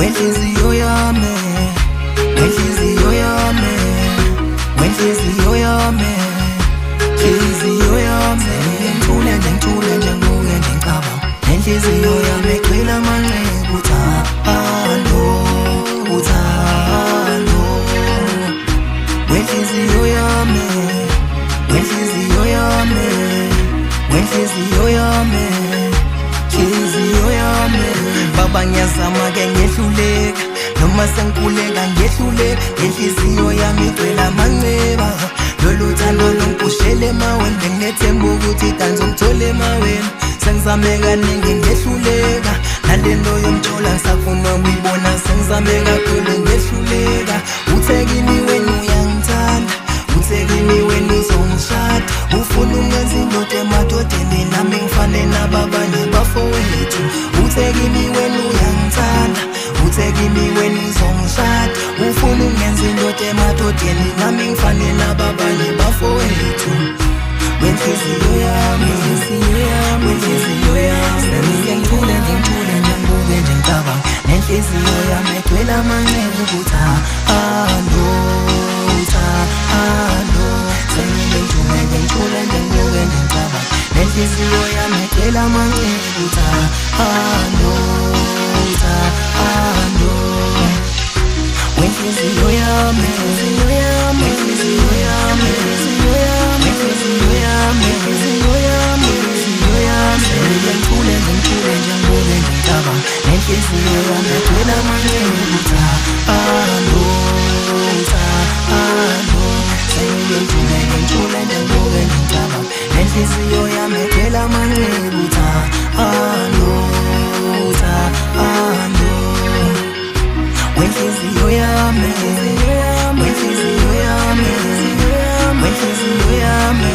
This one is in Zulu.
wenhliziyo yami, wenhliziyo yami, wenhliziyo yami, nhliziyo yami. Ngithule nje ngithule nje ngibuke nje ngicabanga nenhliziyo yami egcwele amanqeba uthando, uthando. Wenhliziyo yami, wenhliziyo yami, wenhliziyo yami, nhliziyo yami. Baba ngiyazama-ke ngiyehluleka, noma sengikhuleka ngiyehluleka, inhliziyo yami igcwele amanqeba. Lolu thando lungiphushele emaweni, benginethemba ukuthi danza ungithole emaweni. Sengizame kaningi ngiyehluleka, nalento yomthola ngisafuna ukuyibona. Sengizame kakhulu ngiyehluleka. Uthe kimi wena uyangithanda, uthe kimi wena uzongishada. Ufuna ungenza indoda emadodeni, nami ngifane nababanye bafowethu. Uthe kimi wena uyangithanda, uthe kimi wena uzongishada. Ufuna ungenza indoda emadodeni, nami ngifane nababanye bafowethu. Wenhliziyo yami, wenhliziyo yami, wenhliziyo yami. Ngithule ngithule nje ngibuke nje ngicabanga nenhliziyo yami egcwele amanqeba uthando, uthando. Ngithule nje ngithule nje ngibuke nje ngicabanga nenhliziyo yami egcwele amanqeba uthando, uthando. Wenhliziyo yami, wenhliziyo yami, wenhliziyo yami, wenhliziyo yami, wenhliziyo yami, wenhliziyo yami, wenhliziyo yami. Ngithule nje ngithule nje ngibuke nje ngicabanga nenhliziyo yami egcwele amanqeba uthando, uthando. Ngithule nje ngithule nje ngibuke nje ngicabanga nenhliziyo yami egcwele amanqeba uthando, uthando. Wenhliziyo yami, wenhliziyo yami, wenhliziyo yami, wenhliziyo yami.